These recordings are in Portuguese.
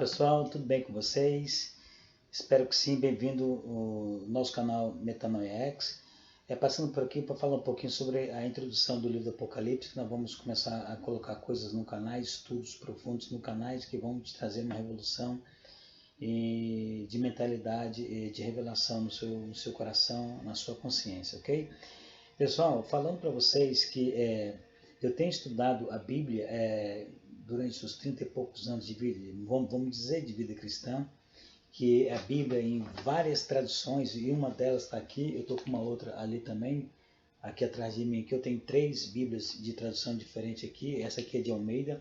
pessoal, tudo bem com vocês? Espero que sim, bem-vindo ao nosso canal Metanoia X. Passando por aqui para falar um pouquinho sobre a introdução do livro do Apocalipse, que nós vamos começar a colocar coisas no canal, estudos profundos no canal, que vão te trazer uma revolução de mentalidade e de revelação no seu coração, na sua consciência, ok? Pessoal, falando para vocês que eu tenho estudado a Bíblia durante os 30 e poucos anos de vida, vamos dizer, de vida cristã, que a Bíblia em várias traduções, e uma delas está aqui, eu estou com uma outra ali também, aqui atrás de mim, que eu tenho 3 Bíblias de tradução diferente aqui. Essa aqui é de Almeida,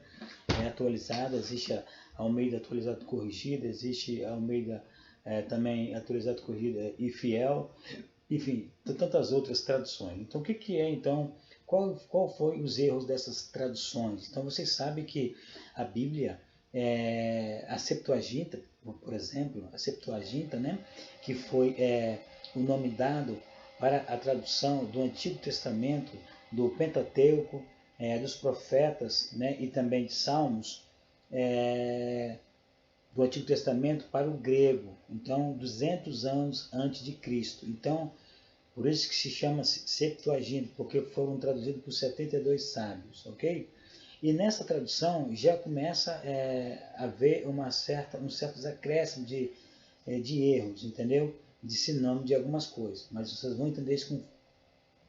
é atualizada, existe a Almeida atualizada corrigida, existe a Almeida também atualizada corrigida e fiel, enfim, tantas outras traduções. Então, o que é, então, qual foi os erros dessas traduções? Então, vocês sabem que a Bíblia, a Septuaginta, por exemplo, a Septuaginta, né, que foi o nome dado para a tradução do Antigo Testamento, do Pentateuco, dos profetas, né, e também de Salmos, do Antigo Testamento para o grego, então 200 anos antes de Cristo. Então, por isso que se chama Septuaginta, porque foram traduzidos por 72 sábios, ok? E nessa tradução já começa a haver um certos acréscimos de erros, entendeu? De sinônimo de algumas coisas, mas vocês vão entender isso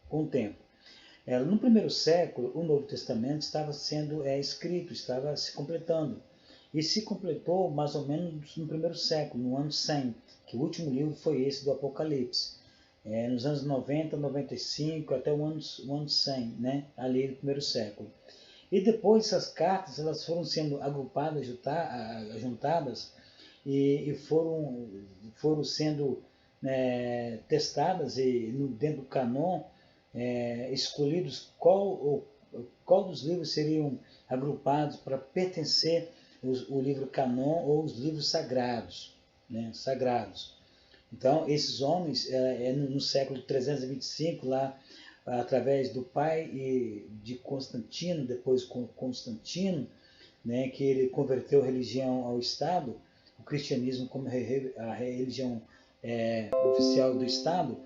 com o tempo. No primeiro século, o Novo Testamento estava sendo escrito, estava se completando. E se completou mais ou menos no primeiro século, no ano 100, que o último livro foi esse do Apocalipse. Nos anos 90, 95, até o ano 100, né? Ali no primeiro século. E depois essas cartas elas foram sendo agrupadas, juntadas e foram sendo testadas e dentro do canon escolhidos qual dos livros seriam agrupados para pertencer o livro canon ou os livros sagrados, né, sagrados. Então, esses homens, no século 325, lá, através do pai de Constantino, depois com Constantino, né, que ele converteu a religião ao Estado, o cristianismo como a religião oficial do Estado,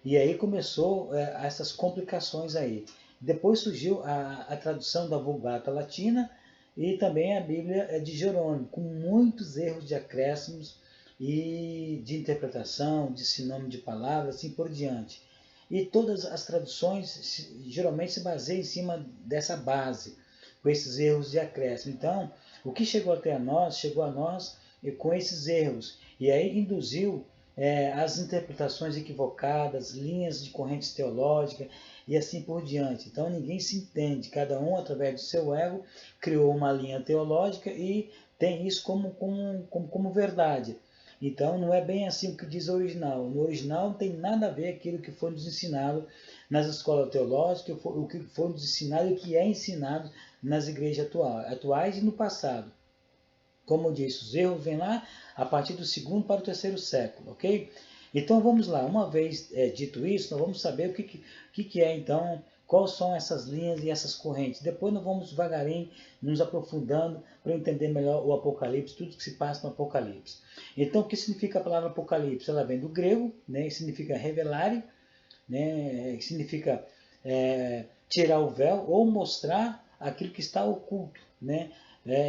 e aí começou essas complicações aí. Depois surgiu a tradução da Vulgata Latina e também a Bíblia de Jerônimo, com muitos erros de acréscimos e de interpretação, de sinônimo de palavras, assim por diante. E todas as traduções geralmente se baseiam em cima dessa base, com esses erros de acréscimo. Então, o que chegou a nós com esses erros, e aí induziu as interpretações equivocadas, linhas de correntes teológicas e assim por diante. Então ninguém se entende, cada um através do seu ego criou uma linha teológica e tem isso como verdade. Então não é bem assim o que diz o original. No original não tem nada a ver aquilo que foi nos ensinado nas escolas teológicas, o que foi nos ensinado e o que é ensinado nas igrejas atuais e no passado. Como eu disse, os erros vêm lá a partir do 2º para o 3º século, ok? Então vamos lá, uma vez dito isso, nós vamos saber o que é então, quais são essas linhas e essas correntes. Depois nós vamos devagarinho nos aprofundando para entender melhor o Apocalipse, tudo que se passa no Apocalipse. Então o que significa a palavra Apocalipse? Ela vem do grego, né, significa revelare, né, significa tirar o véu ou mostrar aquilo que está oculto, né?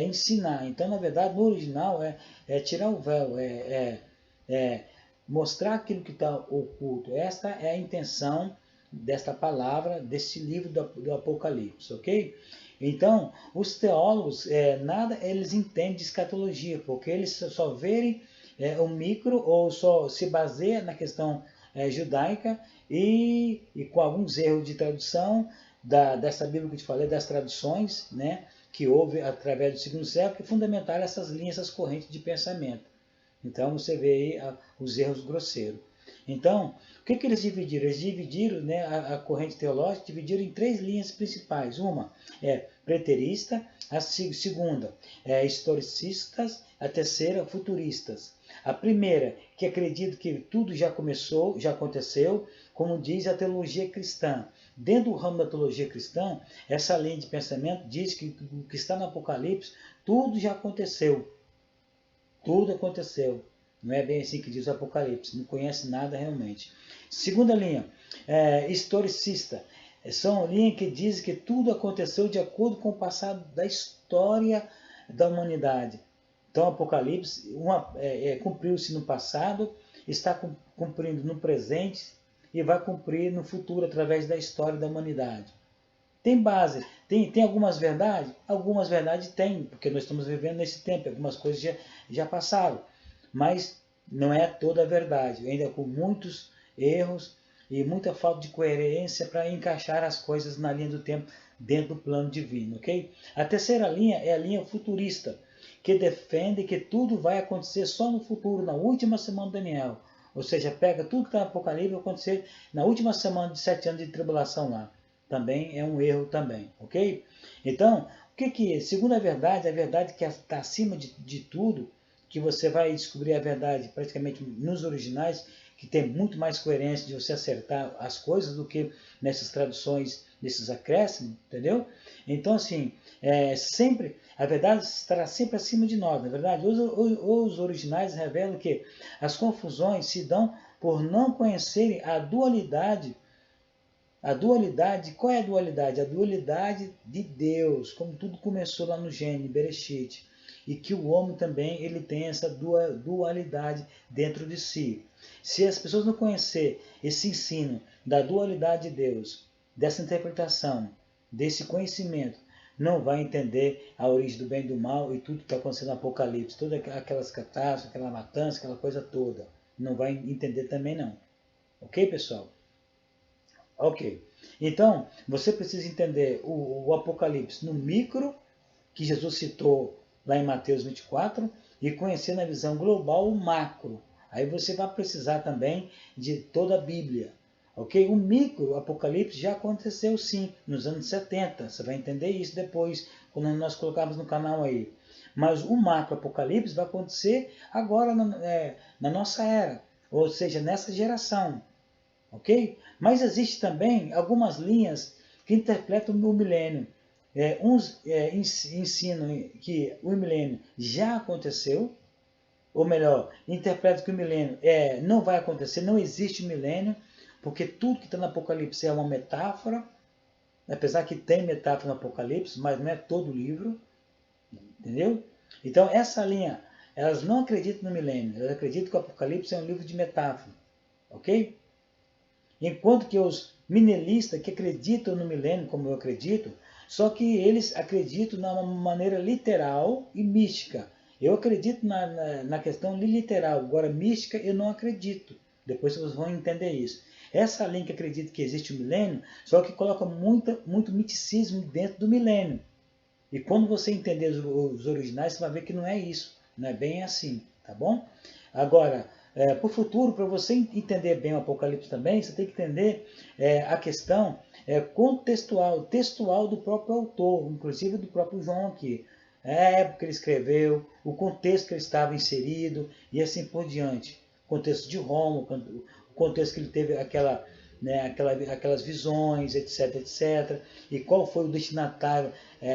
Ensinar. Então, na verdade, no original tirar o véu, mostrar aquilo que está oculto. Esta é a intenção desta palavra, desse livro do Apocalipse, ok? Então, os teólogos, nada eles entendem de escatologia, porque eles só verem o micro ou só se baseia na questão judaica e com alguns erros de tradução dessa Bíblia que eu te falei, das traduções, né, que houve através do 2º século, que fundamentaram essas linhas, essas correntes de pensamento. Então você vê aí os erros grosseiros. Então, o que eles dividiram? Eles dividiram, né, a corrente teológica, dividiram em 3 linhas principais. Uma é preterista, a segunda é historicistas, a terceira futuristas. A primeira, que acredita que tudo já começou, já aconteceu, como diz a teologia cristã. Dentro do ramo da teologia cristã, essa linha de pensamento diz que o que está no Apocalipse, tudo já aconteceu. Tudo aconteceu. Não é bem assim que diz o Apocalipse. Não conhece nada realmente. Segunda linha, historicista. São linhas que dizem que tudo aconteceu de acordo com o passado da história da humanidade. Então, o Apocalipse cumpriu-se no passado, está cumprindo no presente e vai cumprir no futuro através da história da humanidade. Tem base, tem algumas verdades? Algumas verdades tem, porque nós estamos vivendo nesse tempo, algumas coisas já passaram, mas não é toda a verdade, ainda com muitos erros e muita falta de coerência para encaixar as coisas na linha do tempo dentro do plano divino, ok? A terceira linha é a linha futurista, que defende que tudo vai acontecer só no futuro, na última semana de Daniel. Ou seja, pega tudo que está no Apocalipse e vai acontecer na última semana de 7 anos de tribulação lá. Também é um erro também, ok? Então, o que é? Segundo a verdade que está acima de tudo, que você vai descobrir a verdade praticamente nos originais, que tem muito mais coerência de você acertar as coisas do que nessas traduções, nesses acréscimos, entendeu? Então, assim, sempre a verdade estará sempre acima de nós, na verdade. Os originais revelam que as confusões se dão por não conhecerem a dualidade. A dualidade, qual é a dualidade? A dualidade de Deus, como tudo começou lá no Gênesis, Bereshit, e que o homem também ele tem essa dualidade dentro de si. Se as pessoas não conhecerem esse ensino da dualidade de Deus, dessa interpretação, desse conhecimento, não vai entender a origem do bem e do mal e tudo que está acontecendo no Apocalipse, todas aquelas catástrofes, aquela matança, aquela coisa toda. Não vai entender também não. Ok, pessoal? Ok. Então, você precisa entender o Apocalipse no micro, que Jesus citou lá em Mateus 24, e conhecer na visão global o macro. Aí você vai precisar também de toda a Bíblia. Ok? O micro Apocalipse já aconteceu sim, nos anos 70. Você vai entender isso depois, quando nós colocarmos no canal aí. Mas o macro Apocalipse vai acontecer agora na nossa era, ou seja, nessa geração. Ok? Mas existe também algumas linhas que interpretam o milênio. Uns ensinam que o milênio já aconteceu, ou melhor, interpretam que o milênio não vai acontecer, não existe milênio, porque tudo que está no Apocalipse é uma metáfora, apesar que tem metáfora no Apocalipse, mas não é todo o livro, entendeu? Então essa linha, elas não acreditam no milênio, elas acreditam que o Apocalipse é um livro de metáfora, ok? Enquanto que os milenistas que acreditam no milênio, como eu acredito, só que eles acreditam na maneira literal e mística. Eu acredito na questão literal, agora mística eu não acredito. Depois vocês vão entender isso. Essa linha que acredita que existe o milênio, só que coloca muito miticismo dentro do milênio. E quando você entender os originais, você vai ver que não é isso. Não é bem assim, tá bom? Agora, para o futuro, para você entender bem o Apocalipse também, você tem que entender a questão contextual, textual do próprio autor, inclusive do próprio João aqui. A época que ele escreveu, o contexto que ele estava inserido e assim por diante. O contexto de Roma, o contexto que ele teve aquelas visões, etc, etc. E qual foi o destinatário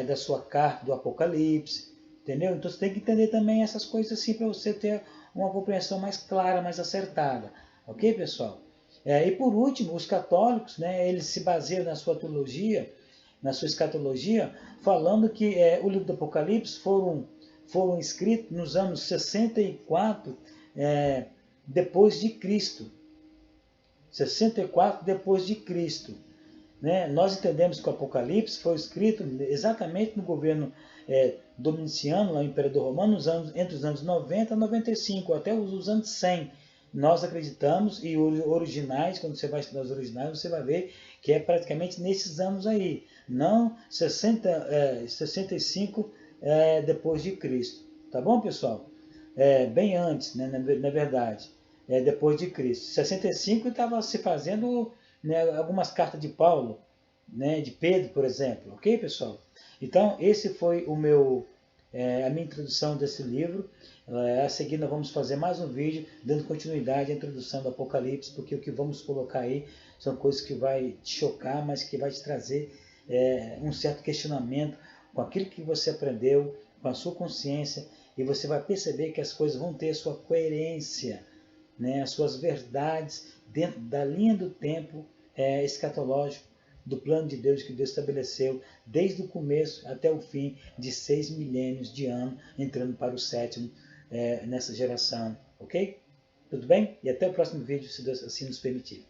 da sua carta do Apocalipse, entendeu? Então você tem que entender também essas coisas assim para você ter uma compreensão mais clara, mais acertada. Ok, pessoal? E por último, os católicos, eles se baseiam na sua teologia, na sua escatologia, falando que o livro do Apocalipse foram escritos nos anos 64 depois de Cristo. 64 depois de Cristo. Nós entendemos que o Apocalipse foi escrito exatamente no governo Dominiciano, lá no Imperador Romano, entre os anos 90 e 95, até os anos 100. Nós acreditamos, e os originais, quando você vai estudar os originais, você vai ver que é praticamente nesses anos aí, não 65 depois de Cristo. Tá bom, pessoal? Bem antes, na verdade, depois de Cristo. 65 estava se fazendo algumas cartas de Paulo, de Pedro, por exemplo. Ok, pessoal? Então, esse foi a minha introdução desse livro. A seguir, nós vamos fazer mais um vídeo dando continuidade à introdução do Apocalipse, porque o que vamos colocar aí são coisas que vai te chocar, mas que vai te trazer um certo questionamento com aquilo que você aprendeu, com a sua consciência, e você vai perceber que as coisas vão ter a sua coerência, né, as suas verdades dentro da linha do tempo escatológico, do plano de Deus que Deus estabeleceu desde o começo até o fim de 6 milênios de ano, entrando para o 7º nessa geração, ok? Tudo bem? E até o próximo vídeo, se Deus assim nos permitir.